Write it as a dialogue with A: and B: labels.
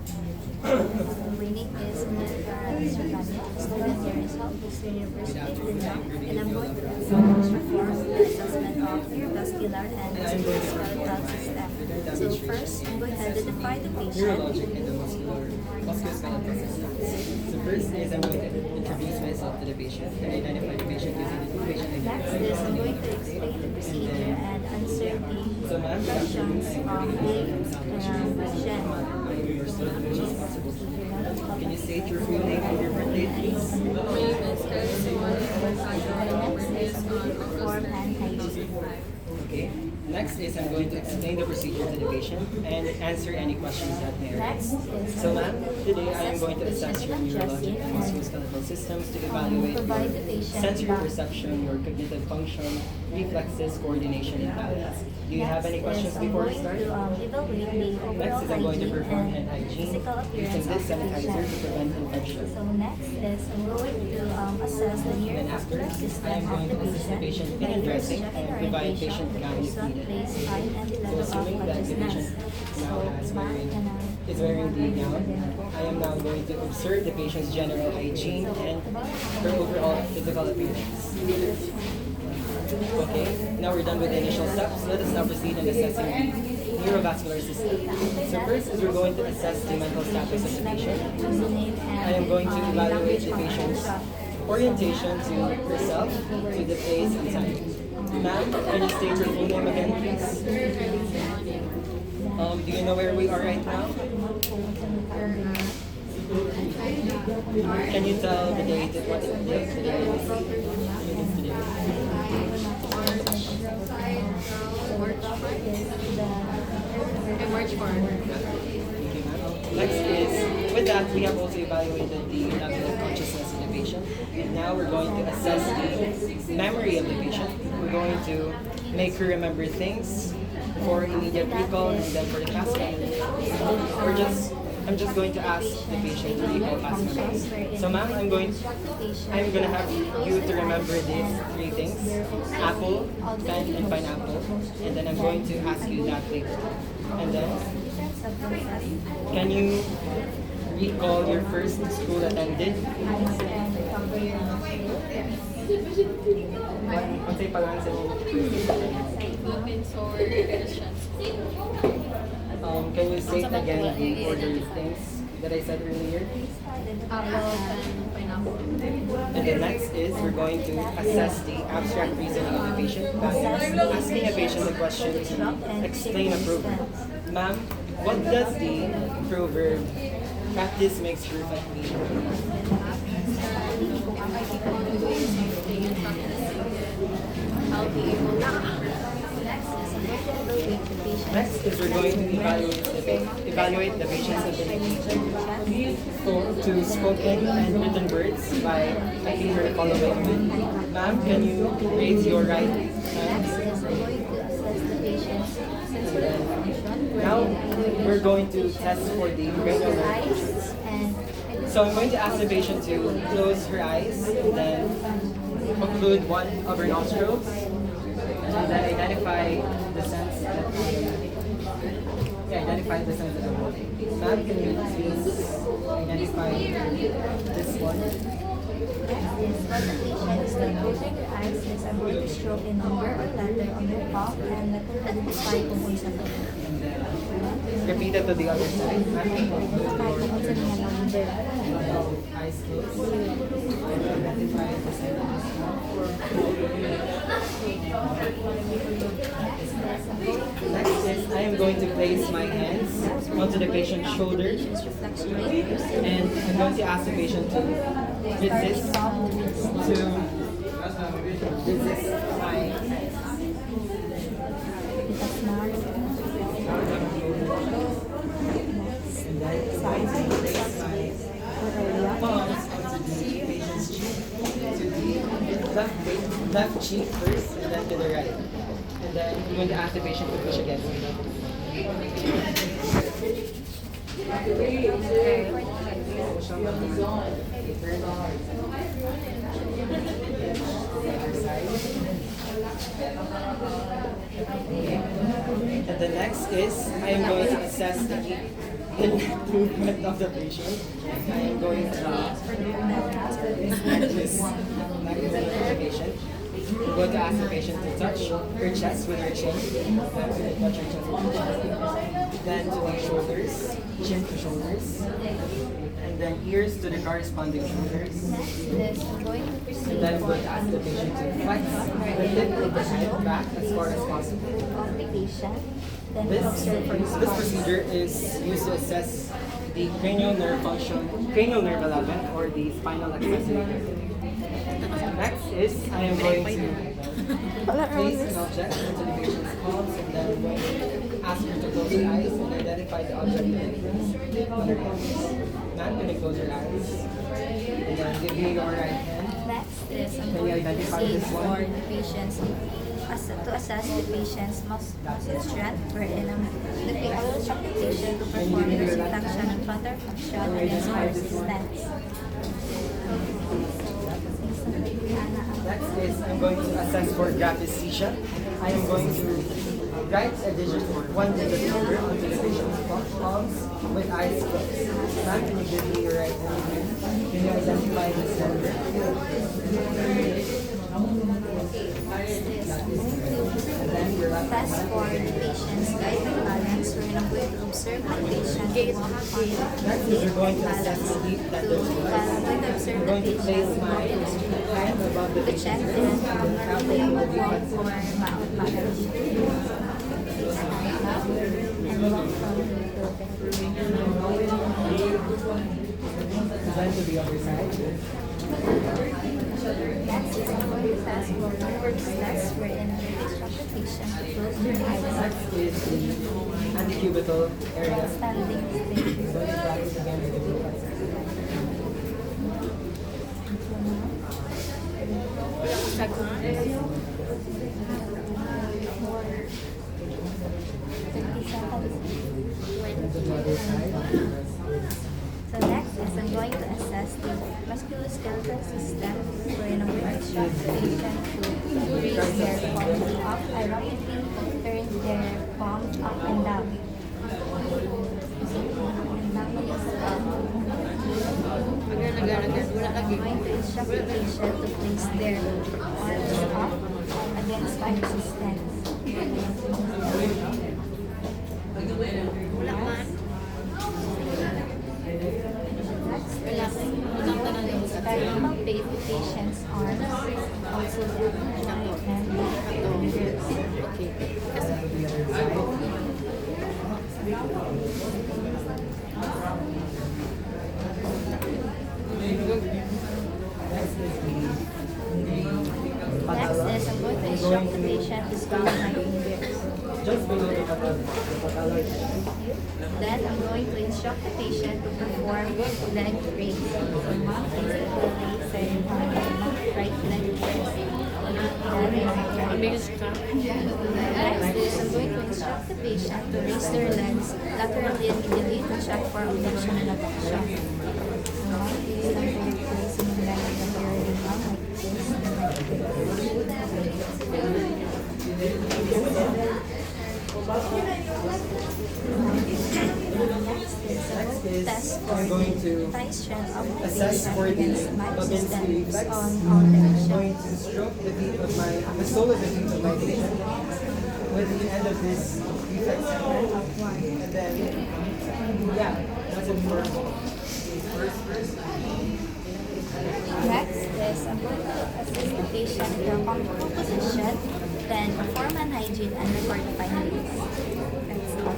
A: My name is Muscu. Student here is Muscu University of Retdem, and I'm going to perform the assessment of your vascular and musculoskeletal system. So first, I'm going to identify the
B: Neurologic
A: patient.
B: and the musculoskeletal systems. So first is I'm going to introduce myself to the patient and identify the patient using the patient
A: Next
B: identifier.
A: is I'm going to explain the procedure and answer
B: So
A: the
B: ma'am,
A: questions of the patient.
B: responsible. Can you state your full name and your birth date, please?
A: Form and hygiene.
B: Okay. Next is I'm going to explain the procedure to the patient and answer any questions that may
A: Next
B: arise.
A: is
B: So ma'am, today I am going to assess your neurologic and musculoskeletal systems to evaluate
A: provide the
B: your
A: patient
B: sensory
A: back.
B: perception, your cognitive function, reflexes, coordination, and balance. Do you have any questions before we start?
A: Evaluate the overall
B: Next is I'm going to
A: hygiene
B: perform hand
A: and
B: hygiene
A: physical
B: using
A: appearance
B: this
A: of the
B: sanitizer to
A: patient.
B: prevent infection.
A: So next is I'm going to assess the
B: And after,
A: neurovascular
B: I
A: system
B: am
A: of
B: going
A: the
B: to assist the patient in
A: by
B: undressing
A: first
B: and
A: checking
B: provide
A: orientation,
B: patient
A: the
B: gown if
A: person,
B: needed.
A: place, height, and the
B: So
A: level of
B: assuming that the patient
A: consciousness.
B: now has
A: So ma'am,
B: is wearing the gown, I am now going to observe the patient's general hygiene and her overall physical appearance. Okay, now we're done with the initial steps. Let us now proceed in assessing the neurovascular system. So first is we're going to assess the mental status of the patient. I am going to evaluate the patient's orientation to herself, to the face, and side. Ma'am, can you state your full name again, please? Do you know where we are right now? Can you tell the date and what's the date today?
A: March 4.
B: Next is, with that, we have also evaluated the level of consciousness of the patient. Now we're going to assess the memory of the patient. We're going to make her remember things for immediate recall and then for the past memory. I'm just going to ask the patient to recall past memories. So ma'am, I'm gonna have you to remember these three things: apple, pen, and pineapple. And then I'm going to ask you that later. And then, can you recall your first school attended? What's yung pangalan sa inyo? Can you state again the order of things that I said earlier? And the next is we're going to assess the abstract reasoning of the patient by asking a patient a question to explain a proverb. Ma'am, what does the proverb practice makes perfect mean? Next is we're going to evaluate the patient's ability to spoken and written words by making her following. Ma'am, can you raise your right hand? Now we're going to test for the granular features. So I'm going to ask the patient to close her eyes and then occlude one of her nostrils and then identify the sense that identify the sense that I'm holding. Ma'am, can you please identify this one?
A: I'm going to stroke a number or letter on your palm and identify kung unsa to.
B: Repeat it to the other side. Ma'am,
A: Kung unsa niya number.
B: eyes closed. Identify the sense of this Next is I am going to place my hands onto the patient's shoulder and I'm going to ask the patient to resist my hands. And then I'm going to place my palms onto the patient's cheek, to the left cheek first and then to the right. And then I'm going to ask the patient to push against me. And the next is I am going to assess the movement of the patient. I am going to this movement of the patient. We're going to ask the patient to touch her chest with her chin. Touch her chest with her chest. Then to the shoulders, chin to shoulders. And then ears to the corresponding shoulders.
A: Next is I'm going to proceed
B: And then
A: for
B: we're going to ask the patient to flex the tip of the head back as far as possible.
A: of the patient. Then
B: This
A: observe for response.
B: procedure is used to assess the cranial nerve function, cranial nerve 11, or the spinal accessory nerve. Next is I am going to place an object into the patient's palms, and then I'm going to ask her to close her eyes and identify the object on her hands. Ma'am, can you close your eyes? And then give me your right hand.
A: Next is I'm
B: Can you
A: going to
B: identify
A: proceed
B: this
A: for
B: one?
A: the patient's to assess the patient's muscle strength, wherein I will instruct the patient to perform dorsiflexion and plantar flexion against my resistance.
B: Next is I'm going to assess for gravitation. I am going to write a digit or one digit number onto the patient's palms with eyes closed. Ma'am, can you give me your right hand again? Can you identify this number? And then your left
A: Test
B: hand.
A: for the patient's guided balance, wherein I'm going to observe the patient walk on
B: Next is we're going to assess the deep tendon
A: I'm going to observe
B: I'm
A: the
B: going to
A: patient
B: place my
A: walk in the street
B: hand above the
A: to check
B: patient's
A: if
B: face and then
A: normally I
B: elbow
A: would
B: will be
A: walk
B: flexed.
A: for mild balance. And walk from
B: Then to the other side.
A: Next is I'm going to test for backwards test, wherein I will instruct the patient to close their eyes
B: Next is the antecubital area.
A: while standing still.
B: So you practice again with the reflexes. Then to the other side.
A: So next is I'm going to assess the musculoskeletal system, wherein I'm going to instruct the patient to raise their palms up, ironically turn their palms up and down. I'm going to instruct the patient to place their arms up against my resistance. Next is experimental patient's arms, also the right hand Next is I'm going to instruct the patient to squeeze my fingers.
B: Just below the patella.
A: Then I'm going to instruct the patient to perform leg raise. So mom is the raise and right leg press. Next is I'm going to instruct the patient to raise their legs laterally and medially to check for abduction and abduction. So mom is placing the leg laterally down like
B: Next is
A: test for
B: I'm going to
A: thigh strength of the
B: assess
A: patient
B: for the
A: against my
B: Babinski
A: resistance
B: reflex.
A: on all
B: I'm
A: directions.
B: going to stroke the sole of the feet of my patient with the end of this reflex segment. And then, yeah, that's it for first.
A: Next is I'm going to assist the patient to a comfortable position, then perform an hygiene and record the findings. That's all.